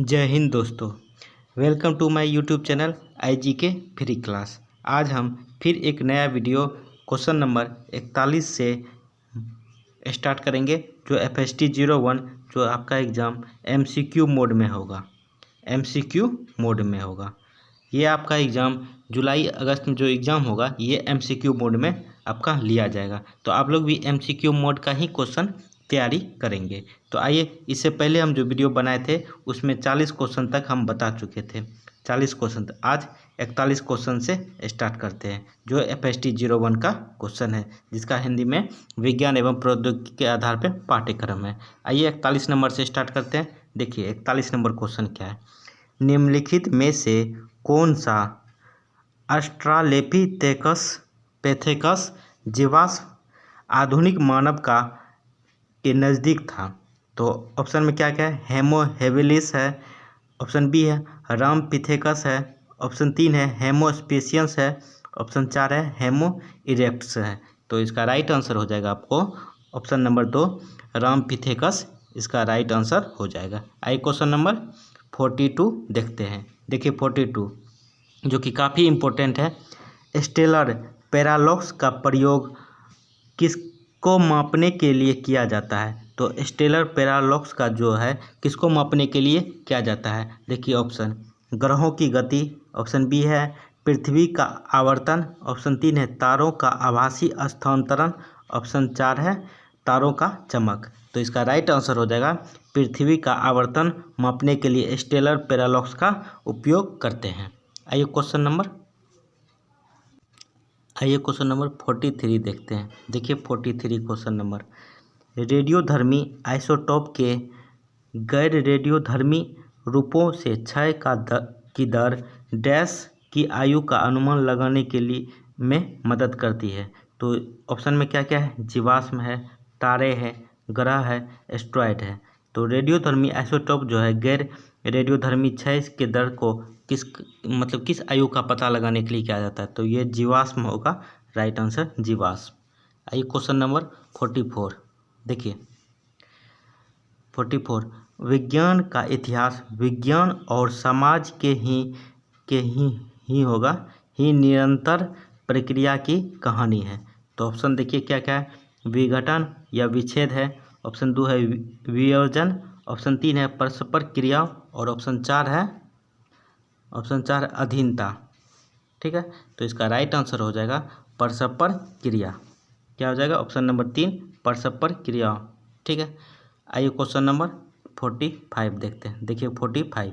जय हिंद दोस्तों। Welcome to my YouTube channel IGK free class. आज हम फिर एक नया वीडियो क्वेश्चन नंबर 41 से स्टार्ट करेंगे, जो FST 01 जो आपका एग्ज़ाम MCQ मोड में होगा। MCQ मोड में होगा ये आपका एग्ज़ाम जुलाई अगस्त में जो एग्ज़ाम होगा ये MCQ मोड में आपका लिया जाएगा। तो आप लोग भी MCQ मोड का ही क्वेश्चन तैयारी करेंगे। तो आइए, इससे पहले हम जो वीडियो बनाए थे उसमें 40 क्वेश्चन तक हम बता चुके थे। 40 क्वेश्चन आज 41 क्वेश्चन से स्टार्ट करते हैं, जो FST 01 का क्वेश्चन है, जिसका हिंदी में विज्ञान एवं प्रौद्योगिकी के आधार पर पाठ्यक्रम है। आइए 41 नंबर से स्टार्ट करते हैं। देखिए 41 नंबर क्वेश्चन क्या है। निम्नलिखित में से कौन सा ऑस्ट्रालोपिथेकस जीवाश्म आधुनिक मानव के नज़दीक था? तो ऑप्शन में क्या क्या है? हेमो हेबिलिस है, ऑप्शन बी है रामपिथेकस है, ऑप्शन 3 है हेमोस्पेशियंस है, ऑप्शन 4 है हेमो इरेक्टस है। तो इसका राइट आंसर हो जाएगा आपको ऑप्शन नंबर 2 रामपिथेकस, इसका राइट आंसर हो जाएगा। आइए क्वेश्चन नंबर 42 देखते हैं। देखिए 42 जो कि काफ़ी इम्पोर्टेंट है। स्टेलर पैरालॉक्स का प्रयोग किसको मापने के लिए किया जाता है? तो स्टेलर पैरालॉक्स का जो है किसको मापने के लिए किया जाता है? देखिए ऑप्शन ग्रहों की गति, ऑप्शन बी है पृथ्वी का आवर्तन, ऑप्शन 3 है तारों का आभासी स्थानांतरण, ऑप्शन 4 है तारों का चमक। तो इसका राइट आंसर हो जाएगा पृथ्वी का आवर्तन मापने के लिए स्टेलर पैरालॉक्स का उपयोग करते हैं। आइए क्वेश्चन नंबर 43 देखते हैं। देखिए 43 क्वेश्चन नंबर, रेडियोधर्मी आइसोटोप के गैर रेडियोधर्मी रूपों से क्षय की दर डैश की आयु का अनुमान लगाने के लिए में मदद करती है? तो ऑप्शन में क्या क्या है? जीवाश्म है, तारे हैं, ग्रह है, एस्ट्रॉयड है। तो रेडियोधर्मी आइसोटोप जो है गैर रेडियोधर्मी क्षय के दर को किस आयु का पता लगाने के लिए किया जाता है? तो ये जीवाश्म होगा, राइट आंसर जीवाश्म। आइए क्वेश्चन नंबर 44 देखिए 44, विज्ञान का इतिहास विज्ञान और समाज के ही होगा ही निरंतर प्रक्रिया की कहानी है। तो ऑप्शन देखिए क्या क्या है? विघटन या विच्छेद है, ऑप्शन 2 है वियोजन, ऑप्शन 3 है परस्पर क्रिया, और ऑप्शन 4 है अधीनता। ठीक है, तो इसका राइट आंसर हो जाएगा परस्पर क्रिया। क्या हो जाएगा? ऑप्शन नंबर 3 परस्पर क्रिया। ठीक है, आइए क्वेश्चन नंबर 45 देखते हैं। देखिए 45,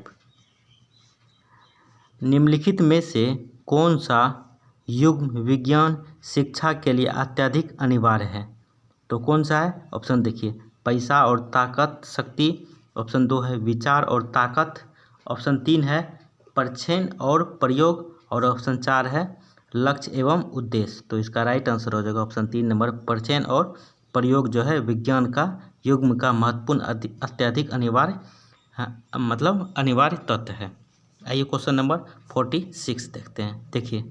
निम्नलिखित में से कौन सा युग विज्ञान शिक्षा के लिए अत्यधिक अनिवार्य है? तो कौन सा है? ऑप्शन देखिए पैसा और ताकत शक्ति, ऑप्शन 2 है विचार और ताकत, ऑप्शन 3 है परिक्षण और प्रयोग, और ऑप्शन 4 है लक्ष्य एवं उद्देश्य। तो इसका राइट आंसर हो जाएगा ऑप्शन 3 नंबर परिक्षण और प्रयोग जो है विज्ञान का युग का महत्वपूर्ण अत्यधिक अनिवार्य तत्व है। आइए क्वेश्चन नंबर 46 देखते हैं। देखिए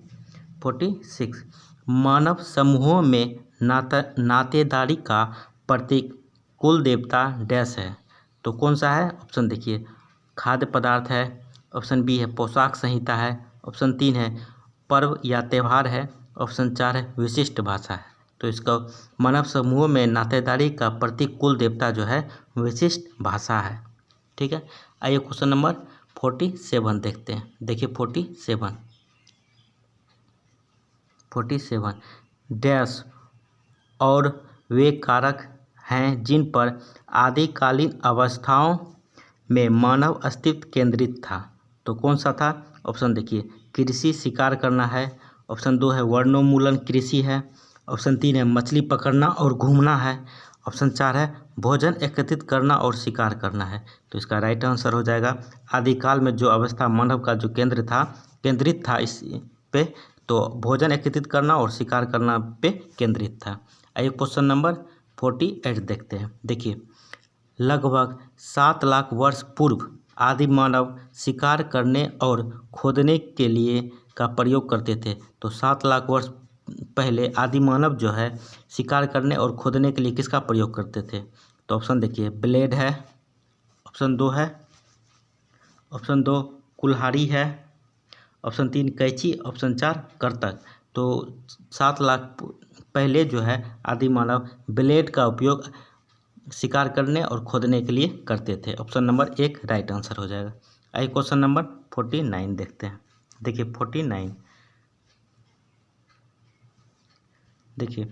46, मानव समूहों में नातेदारी का प्रतीक कुल देवता डैश है? तो कौन सा है? ऑप्शन देखिए खाद्य पदार्थ है, ऑप्शन बी है पोशाक संहिता है, ऑप्शन 3 है पर्व या त्यौहार है, ऑप्शन 4 है विशिष्ट भाषा है। तो इसका मानव समूह में नातेदारी का प्रतीक कुल देवता जो है विशिष्ट भाषा है। ठीक है, आइए क्वेश्चन नंबर 47 देखते हैं। देखिए 47 डैश और वे कारक हैं जिन पर आदिकालीन अवस्थाओं में मानव अस्तित्व केंद्रित था? तो कौन सा था? ऑप्शन देखिए कृषि शिकार करना है, ऑप्शन 2 है वर्णोन्मूलन कृषि है, ऑप्शन 3 है मछली पकड़ना और घूमना है, ऑप्शन 4 है भोजन एकत्रित करना और शिकार करना है। तो इसका राइट आंसर हो जाएगा आदिकाल में जो अवस्था मानव का जो केंद्रित था इस पे, तो भोजन एकत्रित करना और शिकार करना पे केंद्रित था। आइए क्वेश्चन नंबर 48 देखते हैं। देखिए लगभग 7 लाख वर्ष पूर्व आदि मानव शिकार करने और खोदने के लिए का प्रयोग करते थे। तो 7 लाख वर्ष पहले आदि मानव जो है शिकार करने और खोदने के लिए किसका प्रयोग करते थे? तो ऑप्शन देखिए ब्लेड है, ऑप्शन 2 है ऑप्शन 2 कुल्हाड़ी है, ऑप्शन 3 कैंची, ऑप्शन 4 करतल। तो 7 लाख पहले जो है आदि मानव ब्लेड का उपयोग शिकार करने और खोदने के लिए करते थे। ऑप्शन नंबर 1 राइट आंसर हो जाएगा। आइए क्वेश्चन नंबर 49 देखते हैं। देखिए 49, देखिए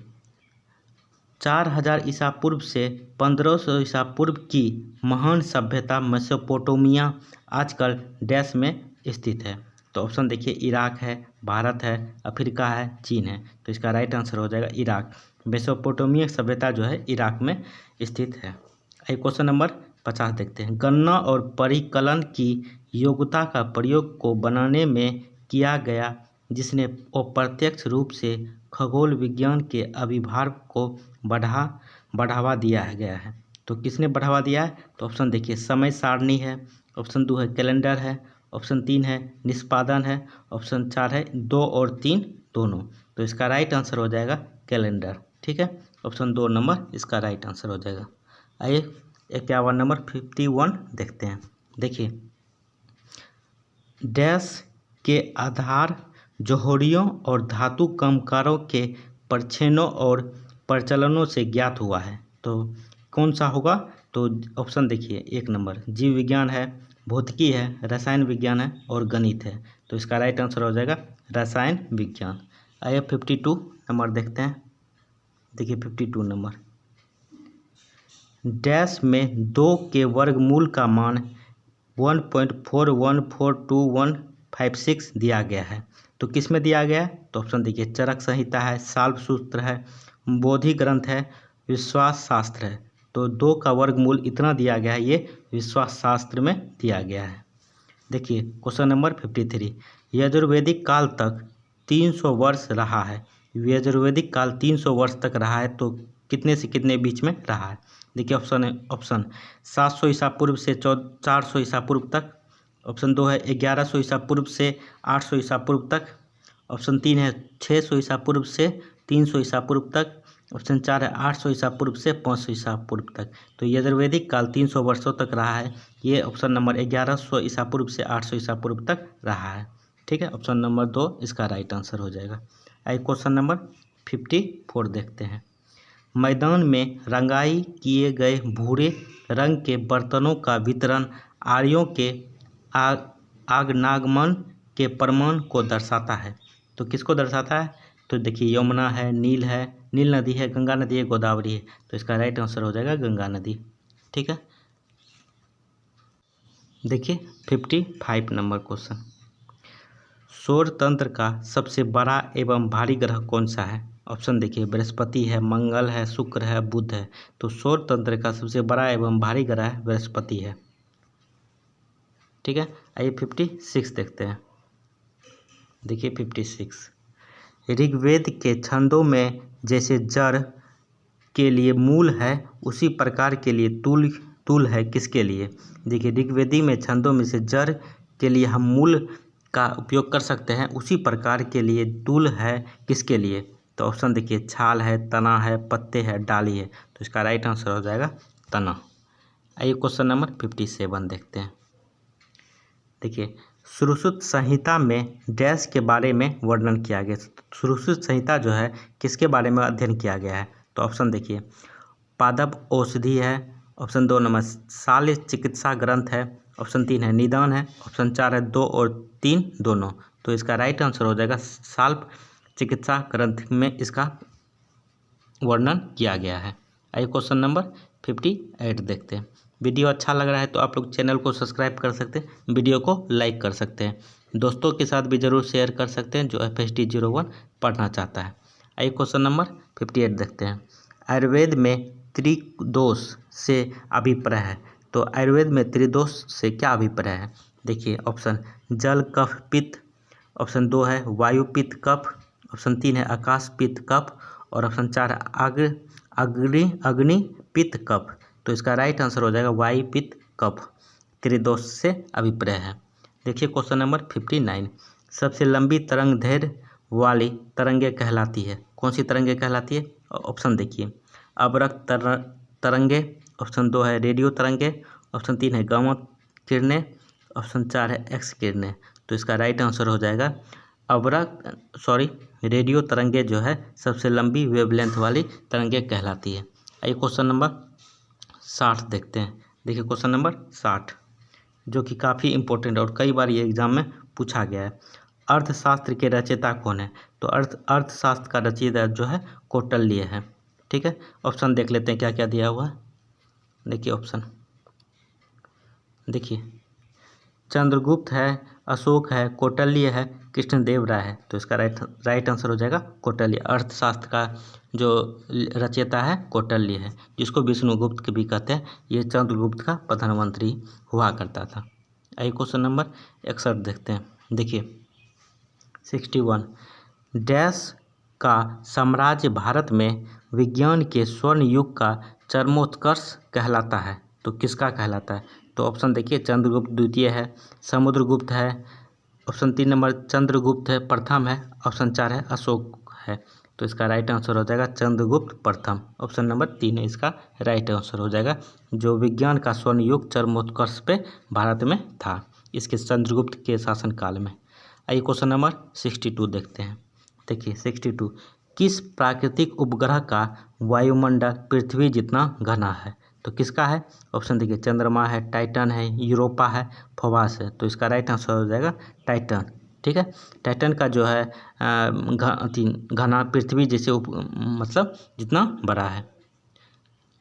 4000 ईसा पूर्व से 1500 ईसा पूर्व की महान सभ्यता मेसोपोटामिया आजकल डैश में स्थित है। तो ऑप्शन देखिए इराक है, भारत है, अफ्रीका है, चीन है। तो इसका राइट आंसर हो जाएगा इराक। मेसोपोटामिया सभ्यता जो है इराक में स्थित है। आइए क्वेश्चन नंबर 50 देखते हैं। गणना और परिकलन की योग्यता का प्रयोग को बनाने में किया गया, जिसने अप्रत्यक्ष रूप से खगोल विज्ञान के आविर्भाव को बढ़ावा दिया गया है। तो किसने बढ़ावा दिया है? तो ऑप्शन देखिए समय सारणी है, ऑप्शन 2 है कैलेंडर है, ऑप्शन 3 है निष्पादन है, ऑप्शन 4 है 2 और 3 दोनों। तो इसका राइट आंसर हो जाएगा कैलेंडर। ठीक है, ऑप्शन 2 नंबर इसका राइट आंसर हो जाएगा। आइए 51 नंबर 51 देखते हैं। देखिए डैश के आधार जौहरियों और धातु कमकारों के परीक्षणों और प्रचलनों से ज्ञात हुआ है। तो कौन सा होगा? तो ऑप्शन देखिए 1 नंबर जीव विज्ञान है, भौतिकी है, रसायन विज्ञान है और गणित है। तो इसका राइट आंसर हो जाएगा रसायन विज्ञान। आइए 52 नंबर देखते हैं। देखिए 52 नंबर, डैश में 2 के वर्गमूल का मान 1.41425156 दिया गया है। तो किस में दिया गया है? तो ऑप्शन देखिए चरक संहिता है, शाल्व सूत्र है, बोधि ग्रंथ है, विश्वास शास्त्र है। तो 2 का वर्गमूल इतना दिया गया है, ये विश्वास शास्त्र में दिया गया है। देखिए क्वेश्चन नंबर 53, यजुर्वेदिक काल तक 300 वर्ष रहा है। यजुर्वेदिक काल 300 वर्ष तक रहा है, तो कितने से कितने बीच में रहा है? देखिए ऑप्शन 700 ईसा पूर्व से 400 ईसा पूर्व तक, ऑप्शन 2 है 1100 ईसा पूर्व से 800 ईसा पूर्व तक, ऑप्शन 3 है 600 ईसा पूर्व से 300 ईसा पूर्व तक, ऑप्शन 4 है 800 ईसा पूर्व से 500 ईसा पूर्व तक। तो यजुर्वेदिक काल 300 वर्षों तक रहा है। ये ऑप्शन नंबर 1100 ईसा पूर्व से 800 ईसा पूर्व तक रहा है। ठीक है, ऑप्शन नंबर 2 इसका राइट आंसर हो जाएगा। आइए क्वेश्चन नंबर 54 देखते हैं। मैदान में रंगाई किए गए भूरे रंग के बर्तनों का वितरण आर्यों के आगमन के प्रमाण को दर्शाता है। तो किसको दर्शाता है? तो देखिए यमुना है, नील नदी है, गंगा नदी है, गोदावरी है। तो इसका राइट आंसर हो जाएगा गंगा नदी। ठीक है, देखिए 55 नंबर क्वेश्चन, सौर तंत्र का सबसे बड़ा एवं भारी ग्रह कौन सा है? ऑप्शन देखिए बृहस्पति है, मंगल है, शुक्र है, बुध है। तो सौर तंत्र का सबसे बड़ा एवं भारी ग्रह बृहस्पति है। ठीक है, आइए 56 देखते हैं। देखिए 56, ऋग्वेद के छंदों में जैसे जड़ के लिए मूल है, उसी प्रकार के लिए तूल है किसके लिए? देखिए ऋग्वेदी में छंदों में से जड़ के लिए हम मूल का उपयोग कर सकते हैं, उसी प्रकार के लिए तूल है किसके लिए? तो ऑप्शन देखिए छाल है, तना है, पत्ते है, डाली है। तो इसका राइट आंसर हो जाएगा तना। आइए क्वेश्चन नंबर 57 देखते हैं। देखिए सुश्रुत संहिता में डैश के बारे में वर्णन किया गया। सुश्रुत संहिता जो है किसके बारे में अध्ययन किया गया है? तो ऑप्शन देखिए पादप औषधि है, ऑप्शन 2 नंबर शाल्य चिकित्सा ग्रंथ है, ऑप्शन 3 है निदान है, ऑप्शन 4 है 2 और 3 दोनों। तो इसका राइट आंसर हो जाएगा शाल्य चिकित्सा ग्रंथ में इसका वर्णन किया गया है। आइए क्वेश्चन नंबर 58 देखते हैं। वीडियो अच्छा लग रहा है तो आप लोग चैनल को सब्सक्राइब कर सकते हैं, वीडियो को लाइक कर सकते हैं, दोस्तों के साथ भी ज़रूर शेयर कर सकते हैं जो FST 01 पढ़ना चाहता है। आइए क्वेश्चन नंबर 58 देखते हैं। आयुर्वेद में त्रिदोष से अभिप्राय है। तो आयुर्वेद में त्रिदोष से क्या अभिप्राय है? देखिए ऑप्शन जल कफ पित्त, ऑप्शन 2 है वायु पित्त कफ, ऑप्शन 3 है आकाश पित्त कफ और ऑप्शन 4 है अग्नि पित्त कफ। तो इसका राइट आंसर हो जाएगा वायु पित्त कफ, त्रिदोष से अभिप्राय है। देखिए क्वेश्चन नंबर 59, सबसे लंबी तरंग दैर्घ्य वाली तरंगे कहलाती है। कौन सी तरंगे कहलाती है? ऑप्शन देखिए अवरक्त तरंगे, ऑप्शन 2 है रेडियो तरंगे, ऑप्शन 3 है गामा किरणें, ऑप्शन 4 है एक्स किरणें। तो इसका राइट आंसर हो जाएगा रेडियो तरंगे जो है सबसे लंबी वेवलेंथ वाली तरंगे कहलाती है। आइए क्वेश्चन नंबर 60 देखते हैं। देखिए क्वेश्चन नंबर 60 जो कि काफ़ी इंपॉर्टेंट और कई बार ये एग्जाम में पूछा गया है। अर्थशास्त्र के रचयिता कौन है? तो अर्थशास्त्र का रचयिता जो है कौटिल्य है। ठीक है, ऑप्शन देख लेते हैं क्या क्या दिया हुआ है। देखिए ऑप्शन देखिए, चंद्रगुप्त है, अशोक है, कौटिल्य है, कृष्णदेव राय है। तो इसका राइट आंसर हो जाएगा कौटिल्य। अर्थशास्त्र का जो रचयिता है कौटिल्य है, जिसको विष्णुगुप्त भी कहते हैं। ये चंद्रगुप्त का प्रधानमंत्री हुआ करता था। आइए क्वेश्चन नंबर 61 देखते हैं। देखिए 61 डैश का साम्राज्य भारत में विज्ञान के स्वर्ण युग का चरमोत्कर्ष कहलाता है। तो किसका कहलाता है? तो ऑप्शन देखिए, चंद्रगुप्त द्वितीय है, समुद्रगुप्त है, ऑप्शन 3 नंबर चंद्रगुप्त है प्रथम है, ऑप्शन 4 है अशोक है। तो इसका राइट आंसर हो जाएगा चंद्रगुप्त प्रथम। ऑप्शन नंबर 3 है इसका राइट आंसर हो जाएगा, जो विज्ञान का स्वर्ण युग चरमोत्कर्ष पे भारत में था, इसके चंद्रगुप्त के शासनकाल में। आइए क्वेश्चन नंबर 62 देखते हैं। देखिए 62 किस प्राकृतिक उपग्रह का वायुमंडल पृथ्वी जितना घना है? तो किसका है? ऑप्शन देखिए, चंद्रमा है, टाइटन है, यूरोपा है, फोबास है। तो इसका राइट आंसर हो जाएगा टाइटन। ठीक है, टाइटन का जो है घना पृथ्वी जैसे मतलब जितना बड़ा है।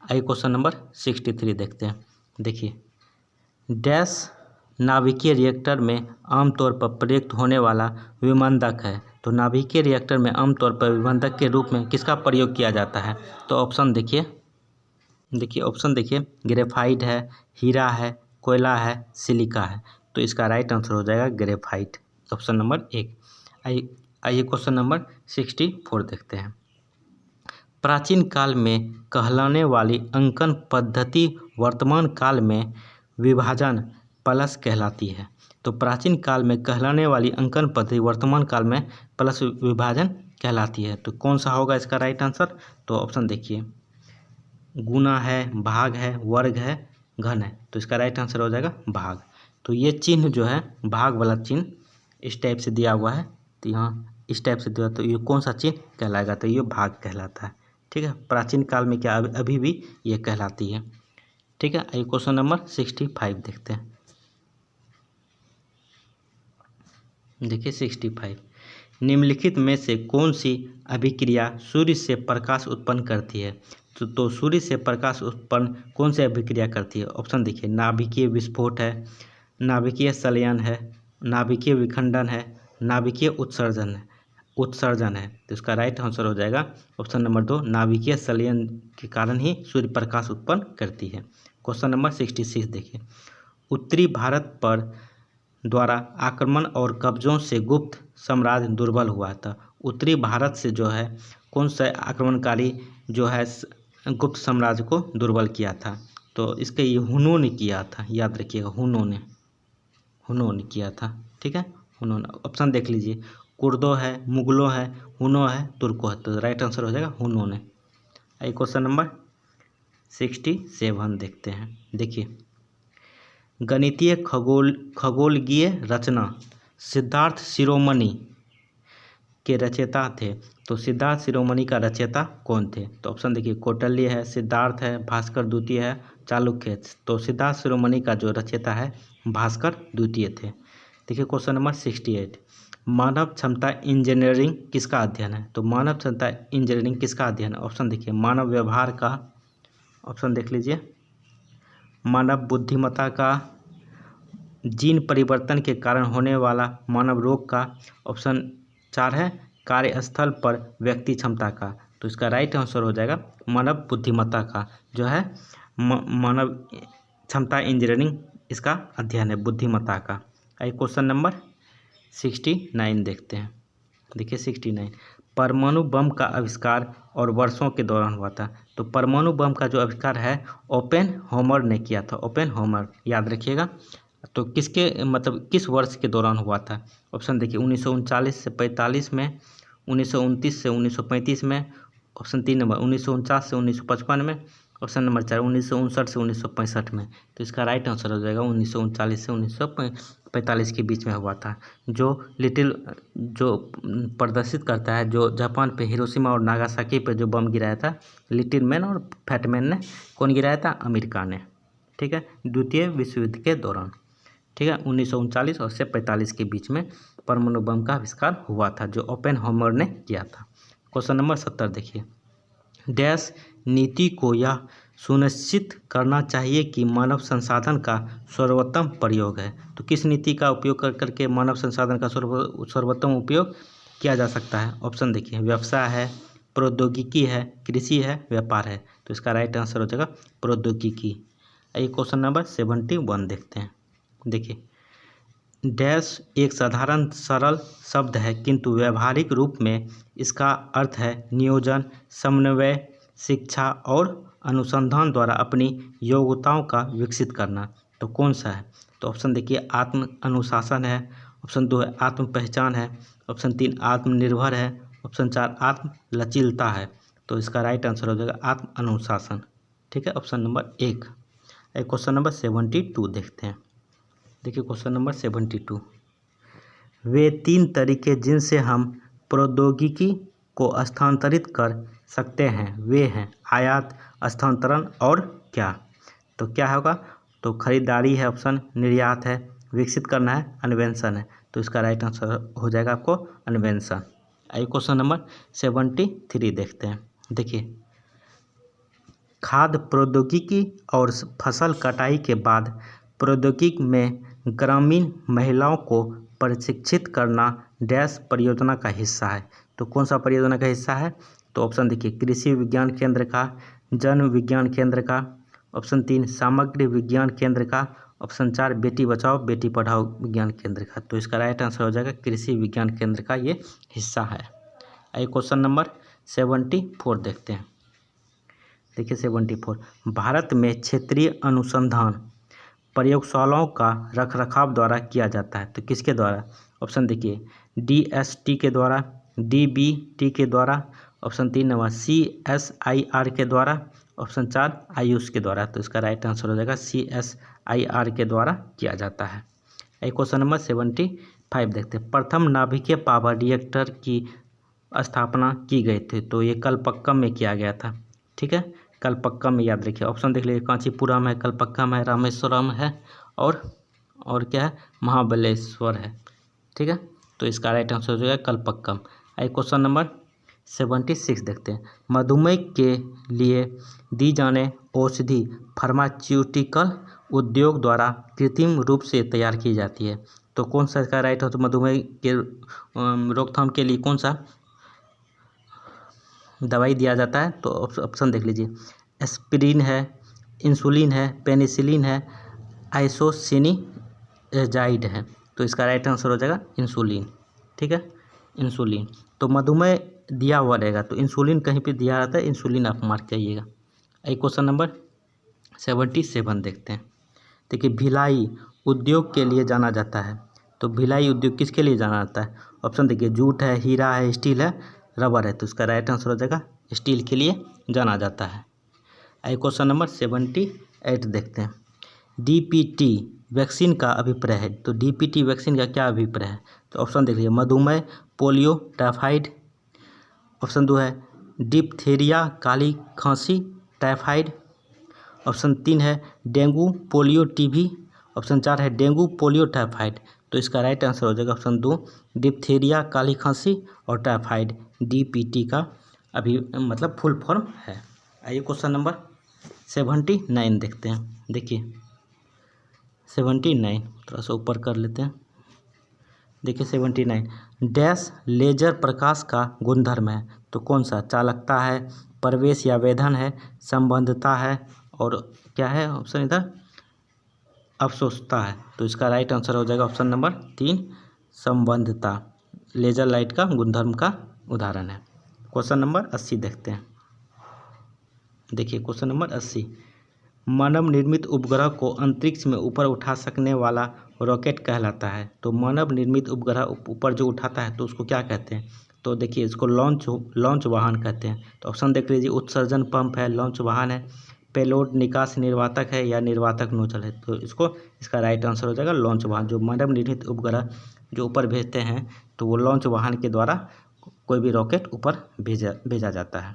आइए क्वेश्चन नंबर 63 देखते हैं। देखिए डैश नाभिकीय रिएक्टर में आमतौर पर प्रयुक्त होने वाला विमंदक है। तो नाभिकीय रिएक्टर में आमतौर पर विमंदक के रूप में किसका प्रयोग किया जाता है? तो ऑप्शन देखिए ऑप्शन देखिए, ग्रेफाइट है, हीरा है, कोयला है, सिलिका है। तो इसका राइट आंसर हो जाएगा ग्रेफाइट, ऑप्शन नंबर 1। आइए क्वेश्चन नंबर 64 देखते हैं। प्राचीन काल में कहलाने वाली अंकन पद्धति वर्तमान काल में विभाजन प्लस कहलाती है। तो प्राचीन काल में कहलाने वाली अंकन पद्धति वर्तमान काल में प्लस विभाजन कहलाती है। तो कौन सा होगा इसका राइट आंसर? तो ऑप्शन देखिए, गुना है, भाग है, वर्ग है, घन है। तो इसका राइट आंसर हो जाएगा भाग। तो ये चिन्ह जो है भाग वाला चिन्ह इस टाइप से दिया हुआ है, तो यहाँ इस टाइप से दिया, तो ये कौन सा चिन्ह कहलाएगा? तो ये भाग कहलाता है। ठीक है, प्राचीन काल में क्या अभी भी ये कहलाती है। ठीक है, आइए क्वेश्चन नंबर 65 देखते हैं। देखिए 65 निम्नलिखित में से कौन सी अभिक्रिया सूर्य से प्रकाश उत्पन्न करती है? तो सूर्य से प्रकाश उत्पन्न कौन सी अभिक्रिया करती है? ऑप्शन देखिए, नाभिकीय विस्फोट है, नाभिकीय संलयन है, नाभिकीय विखंडन है, नाभिकीय उत्सर्जन है। तो इसका राइट आंसर हो जाएगा ऑप्शन नंबर 2, नाभिकीय संलयन के कारण ही सूर्य प्रकाश उत्पन्न करती है। क्वेश्चन नंबर 66 देखिए, उत्तरी भारत पर द्वारा आक्रमण और कब्जों से गुप्त साम्राज्य दुर्बल हुआ था। उत्तरी भारत से जो है कौन सा आक्रमणकारी जो है गुप्त साम्राज्य को दुर्बल किया था? तो इसके ये हुनों ने किया था, याद रखिएगा, हुनों ने किया था। ठीक है, हुनों ने। ऑप्शन देख लीजिए, कुर्दो है, मुगलों है, हुनों है, तुर्को है। तो राइट आंसर हो जाएगा हुनों ने। आइए क्वेश्चन नंबर 67 देखते हैं। देखिए गणितीय खगोलकीय रचना सिद्धार्थ शिरोमणि के रचयिता थे। तो सिद्धार्थ शिरोमणि का रचयिता कौन थे? तो ऑप्शन देखिए, कौटिल्य है, सिद्धार्थ है, भास्कर द्वितीय है, चालुक्य है। तो सिद्धार्थ शिरोमणि का जो रचयिता है भास्कर द्वितीय थे। देखिए क्वेश्चन नंबर 68 मानव क्षमता इंजीनियरिंग किसका अध्ययन है? तो मानव क्षमता इंजीनियरिंग किसका अध्ययन है? ऑप्शन देखिए, मानव व्यवहार का, ऑप्शन देख लीजिए, मानव बुद्धिमत्ता का, जीन परिवर्तन के कारण होने वाला मानव रोग का, ऑप्शन 4 है कार्यस्थल पर व्यक्ति क्षमता का। तो इसका राइट आंसर हो जाएगा मानव बुद्धिमत्ता का, जो है मानव क्षमता इंजीनियरिंग इसका अध्ययन है, बुद्धिमत्ता का। आइए क्वेश्चन नंबर 69 देखते हैं। देखिए 69 परमाणु बम का आविष्कार और वर्षों के दौरान हुआ था। तो परमाणु बम का जो आविष्कार है ओपेनहाइमर ने किया था, ओपेनहाइमर, याद रखिएगा। तो किस वर्ष के दौरान हुआ था? ऑप्शन देखिए, 1939 से 45 में, 1929 से 1935 में, ऑप्शन 3 नंबर 1949 से 1955 में, ऑप्शन नंबर 4 1959 से 1965 में। तो इसका राइट आंसर हो जाएगा 1939 से 1945 के बीच में हुआ था। जो प्रदर्शित करता है जो जापान पे हिरोशिमा और नागासाकी पे जो बम गिराया था, लिटिल मैन और फैट मैन ने कौन गिराया था? अमेरिका ने। ठीक है, द्वितीय विश्व युद्ध के दौरान। ठीक है, 1939 और से 45 के बीच में परमाणु बम का आविष्कार हुआ था जो ओपेनहाइमर ने किया था। क्वेश्चन नंबर 70 देखिए, डैश नीति को यह सुनिश्चित करना चाहिए कि मानव संसाधन का सर्वोत्तम प्रयोग है। तो किस नीति का उपयोग कर करके मानव संसाधन का सर्वोत्तम उपयोग किया जा सकता है? ऑप्शन देखिए, व्यवसाय है, प्रौद्योगिकी है, कृषि है, व्यापार है। तो इसका राइट आंसर हो जाएगा प्रौद्योगिकी। आइए क्वेश्चन नंबर 71 देखते हैं। देखिए, डैश एक साधारण सरल शब्द है किंतु व्यावहारिक रूप में इसका अर्थ है नियोजन, समन्वय, शिक्षा और अनुसंधान द्वारा अपनी योग्यताओं का विकसित करना। तो कौन सा है? तो ऑप्शन देखिए, आत्म अनुशासन है, ऑप्शन 2 है आत्म पहचान है, ऑप्शन 3 आत्मनिर्भर है, ऑप्शन 4 आत्म लचीलता है। तो इसका राइट आंसर हो जाएगा आत्म अनुशासन। ठीक है, ऑप्शन नंबर 1। क्वेश्चन नंबर 72 देखते हैं। देखिए क्वेश्चन नंबर 72, वे 3 तरीके जिनसे हम प्रौद्योगिकी को स्थानांतरित कर सकते हैं वे हैं आयात, स्थानांतरण और क्या? तो क्या होगा? तो खरीदारी है, ऑप्शन निर्यात है, विकसित करना है, अन्वेषण है। तो इसका राइट आंसर हो जाएगा आपको अन्वेषण। आइए क्वेश्चन नंबर 73 देखते हैं। देखिए, खाद्य प्रौद्योगिकी और फसल कटाई के बाद प्रौद्योगिकी में ग्रामीण महिलाओं को प्रशिक्षित करना डैश परियोजना का हिस्सा है। तो कौन सा परियोजना का हिस्सा है? तो ऑप्शन देखिए, कृषि विज्ञान केंद्र का, जन विज्ञान केंद्र का, ऑप्शन 3 सामग्री विज्ञान केंद्र का, ऑप्शन 4 बेटी बचाओ बेटी पढ़ाओ विज्ञान केंद्र का। तो इसका राइट आंसर हो जाएगा कृषि विज्ञान केंद्र का ये हिस्सा है। आइए क्वेश्चन नंबर 74 देखते हैं। देखिए 74, भारत में क्षेत्रीय अनुसंधान प्रयोगशालाओं का रखरखाव द्वारा किया जाता है। तो किसके द्वारा? ऑप्शन देखिए, DST के द्वारा, DBT के द्वारा, ऑप्शन 3 नंबर CSIR के द्वारा, ऑप्शन 4 आयुष के द्वारा। तो इसका राइट आंसर हो जाएगा CSIR के द्वारा किया जाता है। एक क्वेश्चन नंबर 75 देखते हैं। प्रथम नाभिकीय पावर रिएक्टर की स्थापना की गई थी। तो ये कलपक्कम में किया गया था। ठीक है, कलपक्कम में याद रखिए। ऑप्शन देख लीजिए, कांचीपुरम है, कलपक्कम है, रामेश्वरम है और क्या है? महाबलेश्वर है। ठीक है, तो इसका राइट आंसर हो जाएगा कलपक्कम। आइए क्वेश्चन नंबर 76 देखते हैं। मधुमेह के लिए दी जाने औषधि फार्मास्यूटिकल उद्योग द्वारा कृत्रिम रूप से तैयार की जाती है। तो कौन सा इसका राइट हो? तो मधुमेह के रोकथाम के लिए कौन सा दवाई दिया जाता है? तो ऑप्शन देख लीजिए, एस्पिरिन है, इंसुलिन है, पेनिसिलिन है, आइसोसिनिजाइड है। तो इसका राइट आंसर हो जाएगा इंसुलिन। ठीक है, इंसुलिन। तो मधुमेह दिया हुआ रहेगा, तो इंसुलिन कहीं पे दिया रहता है, इंसुलिन आप मार्क करिएगा। एक क्वेश्चन नंबर 77 देखते हैं। देखिए, भिलाई उद्योग के लिए जाना जाता है। तो भिलाई उद्योग किसके लिए जाना जाता है? ऑप्शन देखिए, जूट है, हीरा है, स्टील है, रबर है। तो इसका राइट आंसर हो जाएगा स्टील के लिए जाना जाता है। आइए क्वेश्चन नंबर 78 देखते हैं। DPT वैक्सीन का अभिप्राय है। तो DPT वैक्सीन का क्या अभिप्राय है? तो ऑप्शन देख लीजिए, मधुमेह, पोलियो, टाइफाइड, ऑप्शन 2 है डिप्थीरिया काली खांसी टाइफाइड, ऑप्शन 3 है डेंगू पोलियो TB, ऑप्शन 4 है डेंगू पोलियो टाइफाइड। तो इसका राइट आंसर हो जाएगा ऑप्शन 2 डिप्थीरिया काली खांसी और टाइफाइड। DPT का मतलब फुल फॉर्म है। आइए क्वेश्चन नंबर 79 देखते हैं। देखिए 79 थोड़ा सा ऊपर कर लेते हैं। देखिए 79, डैश लेजर प्रकाश का गुणधर्म है। तो कौन सा? चालकता है, प्रवेश या वेधन है, संबंधता है और क्या है ऑप्शन इधर? अवशोषता है। तो इसका राइट आंसर हो जाएगा ऑप्शन नंबर 3 संबंधता। लेजर लाइट का गुणधर्म का उदाहरण है। क्वेश्चन नंबर 80 देखते हैं। देखिए क्वेश्चन नंबर 80, मानव निर्मित उपग्रह को अंतरिक्ष में ऊपर उठा सकने वाला रॉकेट कहलाता है। तो मानव निर्मित उपग्रह ऊपर जो उठाता है तो उसको क्या कहते हैं? तो देखिए इसको लॉन्च वाहन कहते हैं। तो ऑप्शन देख लीजिए, उत्सर्जन पंप है, लॉन्च वाहन है, पेलोड निकास निर्वातक है या निर्वातक नोजल है, तो इसका राइट आंसर हो जाएगा लॉन्च वाहन। जो मानव निर्मित उपग्रह जो ऊपर भेजते हैं तो वो लॉन्च वाहन के द्वारा कोई भी रॉकेट ऊपर भेजा जाता है।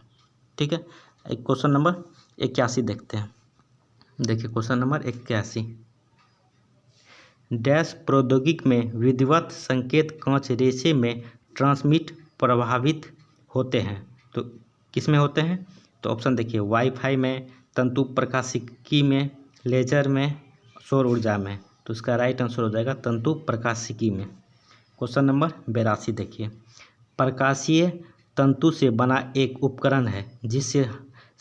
ठीक है, एक क्वेश्चन नंबर 81 देखते हैं। देखिए क्वेश्चन नंबर 81, डैश प्रौद्योगिकी में विधिवत संकेत कांच रेशे में ट्रांसमिट प्रभावित होते हैं, तो किस में होते हैं? तो ऑप्शन देखिए, वाईफाई में, तंतु प्रकाशिकी में, लेजर में, सौर ऊर्जा में। तो इसका राइट आंसर हो जाएगा तंतु प्रकाशिकी में। क्वेश्चन नंबर 82 देखिए, प्रकाशीय तंतु से बना एक उपकरण है जिससे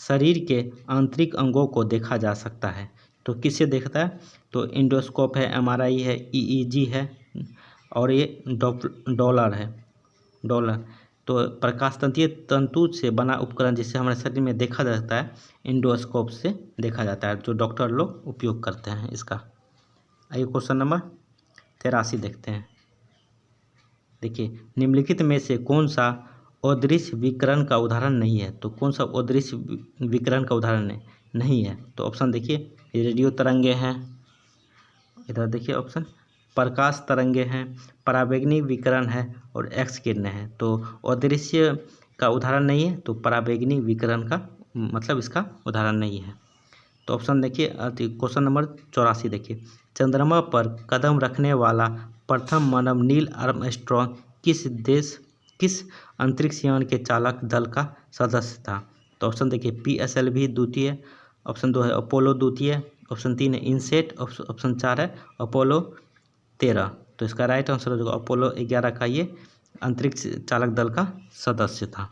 शरीर के आंतरिक अंगों को देखा जा सकता है, तो किससे देखता है? तो इंडोस्कोप है, एमआरआई है, ईईजी है और ये डॉलर है, डॉलर। तो प्रकाश तंत्रीय तंतु से बना उपकरण जिससे हमारे शरीर में देखा जाता है, इंडोस्कोप से देखा जाता है, जो डॉक्टर लोग उपयोग करते हैं इसका। आइए क्वेश्चन नंबर 83 देखते हैं। देखिए, निम्नलिखित में से कौन सा अदृश्य विकिरण का उदाहरण नहीं है? तो कौन सा अदृश्य विकिरण का उदाहरण नहीं है? तो ऑप्शन देखिए, रेडियो तरंगे हैं, इधर देखिए ऑप्शन, प्रकाश तरंगे हैं, पराबैंगनी विकिरण है और एक्स किरणें हैं। तो अदृश्य का उदाहरण नहीं है, तो पराबैंगनी विकिरण का मतलब इसका उदाहरण नहीं है। तो ऑप्शन देखिए, क्वेश्चन नंबर 84 देखिए, चंद्रमा पर कदम रखने वाला प्रथम मानव नील आर्मस्ट्रॉन्ग किस अंतरिक्ष यान के चालक दल का सदस्य था? तो ऑप्शन देखिए, PSLV द्वितीय, ऑप्शन 2 है अपोलो द्वितीय, ऑप्शन 3 है इनसेट, ऑप्शन 4 है अपोलो 13। तो इसका राइट आंसर हो जाएगा अपोलो 11 का ये अंतरिक्ष चालक दल का सदस्य था।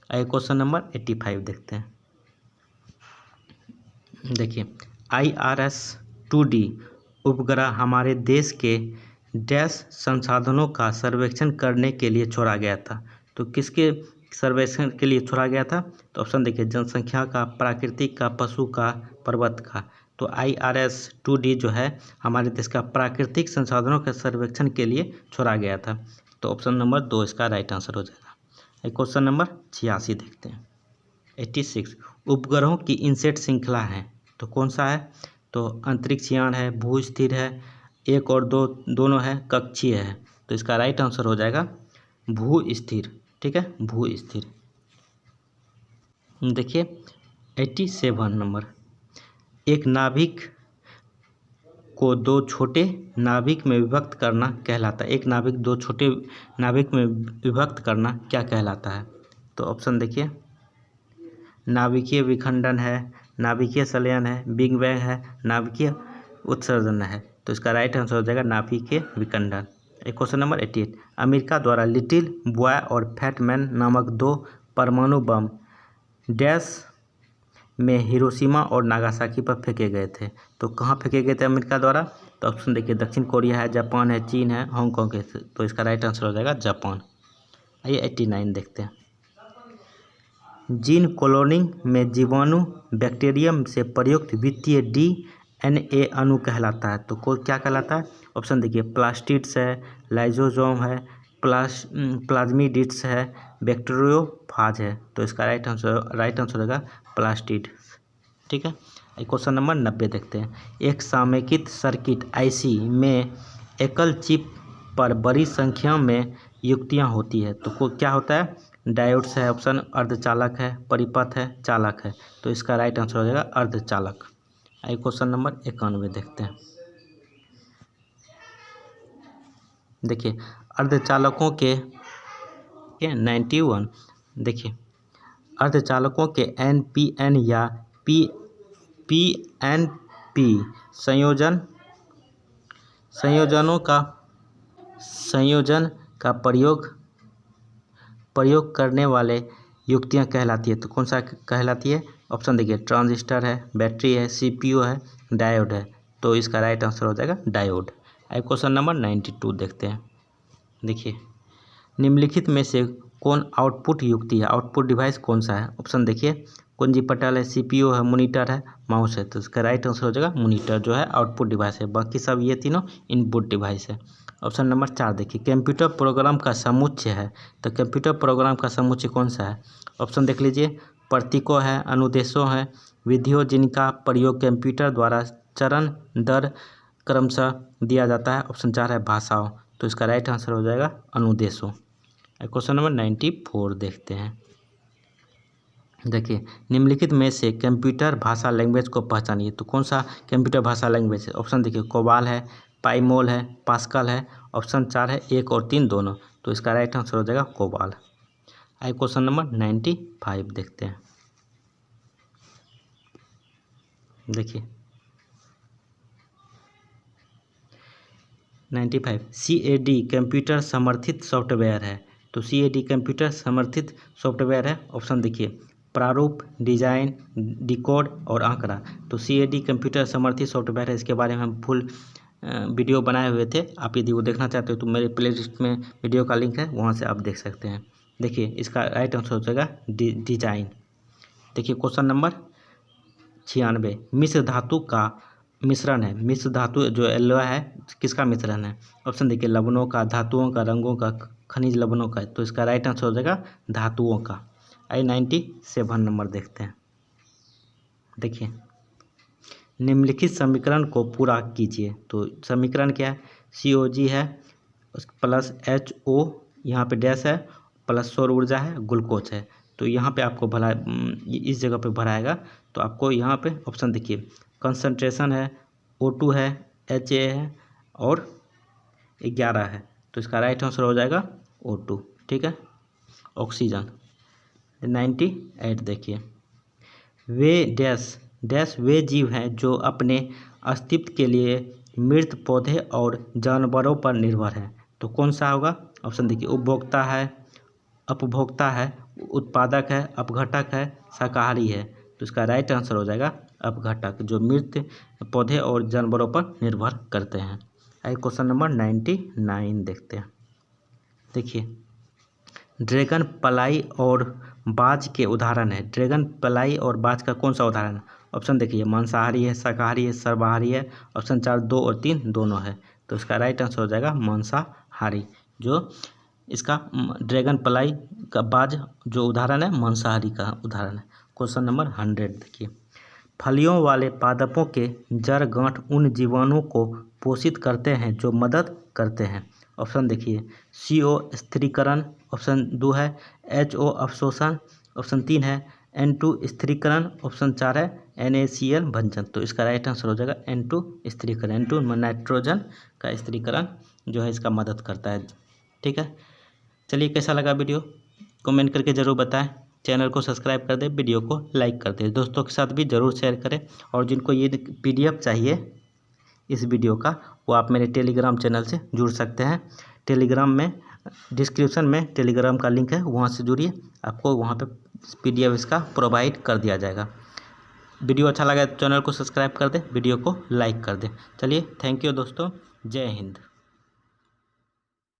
आइए क्वेश्चन नंबर 85 देखते हैं। देखिए, IRS-2D उपग्रह हमारे देश के डैश संसाधनों का सर्वेक्षण करने के लिए छोड़ा गया था, तो किसके सर्वेक्षण के लिए छोड़ा गया था? तो ऑप्शन देखिए, जनसंख्या का, प्राकृतिक का, पशु का, पर्वत का। तो IRS-2D जो है हमारे देश का प्राकृतिक संसाधनों के सर्वेक्षण के लिए छोड़ा गया था, तो ऑप्शन नंबर 2 इसका राइट आंसर हो जाएगा। क्वेश्चन नंबर 86 देखते हैं। 86, उपग्रहों की इनसेट श्रृंखला है, तो कौन सा है? तो अंतरिक्ष यान है, भू स्थिर है, 1 और 2 दोनों है, कक्षीय है। तो इसका राइट आंसर हो जाएगा भू स्थिर। ठीक है, भू स्थिर। देखिए 87 नंबर, एक नाभिक को 2 छोटे नाभिक में विभक्त करना कहलाता है। एक नाभिक 2 छोटे नाभिक में विभक्त करना क्या कहलाता है? तो ऑप्शन देखिए, नाभिकीय विखंडन है, नाभिकीय संलयन है, बिग बैंग है, नाभिकीय उत्सर्जन है। तो इसका राइट आंसर हो जाएगा नाभिकीय विखंडन। क्वेश्चन नंबर 88, अमेरिका द्वारा लिटिल बॉय और फैट मैन नामक 2 परमाणु बम डैश में हिरोशिमा और नागासाकी पर फेंके गए थे, तो कहाँ फेंके गए थे अमेरिका द्वारा? तो ऑप्शन देखिए, दक्षिण कोरिया है, जापान है, चीन है, हांगकांग है। तो इसका राइट आंसर हो जाएगा जापान। आइए 89 देखते हैं। जीन क्लोनिंग में जीवाणु बैक्टीरियम से प्रयुक्त वित्तीय DNA अणु कहलाता है, तो क्या कहलाता है? ऑप्शन देखिए, प्लास्टिड्स है, लाइजोसोम है, प्लाज्मिडिड्स है, बैक्टीरियोफाज है। तो इसका राइट आंसर होगा प्लास्टिड। ठीक है, क्वेश्चन नंबर 90 देखते हैं। एक समेकित सर्किट IC में एकल चिप पर बड़ी संख्या में युक्तियाँ होती है, तो क्या होता है? डायोड्स है, ऑप्शन अर्धचालक है, परिपथ है, चालक है। तो इसका राइट आंसर हो जाएगा अर्धचालक। आइए क्वेश्चन नंबर 91 देखते हैं। देखिए, अर्धचालकों के 91 देखिए, अर्धचालकों के NPN या PNP संयोजन का प्रयोग करने वाले युक्तियाँ कहलाती है, तो कौन सा कहलाती है? ऑप्शन देखिए, ट्रांजिस्टर है, बैटरी है, CPU है, डायोड है। तो इसका राइट आंसर हो जाएगा डायोड। अब क्वेश्चन नंबर 92 देखते हैं। देखिए, निम्नलिखित में से कौन आउटपुट युक्ति है, आउटपुट डिवाइस कौन सा है? ऑप्शन देखिए, कुंजी पटल है, CPU है, मॉनिटर है, माउस है। तो इसका राइट आंसर हो जाएगा मॉनिटर जो है आउटपुट डिवाइस है, बाकी सब ये तीनों इनपुट डिवाइस है। ऑप्शन नंबर 4 देखिए, कंप्यूटर प्रोग्राम का समुच्चय है, तो कंप्यूटर प्रोग्राम का समुच्चय कौन सा है? ऑप्शन देख लीजिए, प्रतीकों है, अनुदेशों है, विधियों जिनका प्रयोग कंप्यूटर द्वारा चरण दर क्रमशः दिया जाता है। ऑप्शन 4 है भाषाओं। तो इसका राइट आंसर हो जाएगा अनुदेशों। क्वेश्चन नंबर 94 देखते हैं। देखिए, निम्नलिखित में से कंप्यूटर भाषा लैंग्वेज को पहचानिए। तो कौन सा कंप्यूटर भाषा लैंग्वेज है? ऑप्शन देखिए, कोबाल है, पाईमोल है, पास्कल है। ऑप्शन 4 है 1 और 3 दोनों। तो इसका राइट आंसर हो जाएगा कोबाल। आइए क्वेश्चन नंबर 95 देखते हैं। देखिए 95 CAD कंप्यूटर समर्थित सॉफ्टवेयर है। तो CAD कंप्यूटर समर्थित सॉफ्टवेयर है। ऑप्शन देखिए, प्रारूप, डिजाइन, डिकोड और आंकड़ा। तो CAD कंप्यूटर समर्थित सॉफ्टवेयर है। इसके बारे में हम फुल वीडियो बनाए हुए थे। आप यदि वो देखना चाहते हो तो मेरे प्लेलिस्ट में वीडियो का लिंक है, वहाँ से आप देख सकते हैं। देखिए इसका राइट आंसर हो जाएगा डिजाइन। देखिए क्वेश्चन नंबर 96 मिश्र धातु का मिश्रण है। मिश्र धातु जो एल्लोय है किसका मिश्रण है? ऑप्शन देखिए, लवणों का, धातुओं का, रंगों का, खनिज लवणों का। तो इसका राइट आंसर हो जाएगा धातुओं का। आइए 97 नंबर देखते हैं। देखिए, निम्नलिखित समीकरण को पूरा कीजिए। तो समीकरण क्या है? COG है प्लस HO, यहाँ पे डैश है, प्लस सौर ऊर्जा है, ग्लूकोज है। तो यहाँ पे आपको भरा, इस जगह पे भराएगा। तो आपको यहाँ पे ऑप्शन देखिए, कंसंट्रेशन है, O2 है, HA है और 11 है। तो इसका राइट आंसर हो जाएगा O2। ठीक है, ऑक्सीजन। 98 देखिए, वे डैश वे जीव हैं जो अपने अस्तित्व के लिए मृत पौधे और जानवरों पर निर्भर हैं। तो कौन सा होगा? ऑप्शन देखिए, उपभोक्ता है, उपभोक्ता है, उत्पादक है, अपघटक है, शाकाहारी है। तो इसका राइट आंसर हो जाएगा अपघटक, जो मृत पौधे और जानवरों पर निर्भर करते हैं। आइए क्वेश्चन नंबर 99 देखते हैं। देखिए, ड्रैगन फ्लाई और बाज के उदाहरण है। ड्रैगन फ्लाई और बाज का कौन सा उदाहरण है? ऑप्शन देखिए, मांसाहारी है, शाकाहारी है, सर्वाहारी है। ऑप्शन 4 2 और 3 दोनों है। तो इसका राइट आंसर हो जाएगा मांसाहारी। जो इसका ड्रैगन फ्लाई का बाज जो उदाहरण है, मांसाहारी का उदाहरण है। क्वेश्चन नंबर 100 देखिए, फलियों वाले पादपों के जड़ गांठ उन जीवाणुओं को पोषित करते हैं जो मदद करते हैं। ऑप्शन देखिए, CO स्थिरीकरण। ऑप्शन 2 है HO अवशोषण। ऑप्शन 3 है N2 स्थिरीकरण। ऑप्शन 4 है NaCl भंजन। तो इसका राइट आंसर हो जाएगा N2 स्थिरीकरण। N2 नाइट्रोजन का स्थिरीकरण जो है इसका मदद करता है। ठीक है, चलिए कैसा लगा वीडियो कमेंट करके ज़रूर बताएं। चैनल को सब्सक्राइब कर दें, वीडियो को लाइक कर दें, दोस्तों के साथ भी ज़रूर शेयर करें। और जिनको ये PDF चाहिए इस वीडियो का, वो आप मेरे टेलीग्राम चैनल से जुड़ सकते हैं। टेलीग्राम में डिस्क्रिप्शन में टेलीग्राम का लिंक है, वहाँ से जुड़िए, आपको वहाँ पे PDF इसका प्रोवाइड कर दिया जाएगा। वीडियो अच्छा लगा तो चैनल को सब्सक्राइब कर दें, वीडियो को लाइक कर दें। चलिए, थैंक यू दोस्तों, जय हिंद।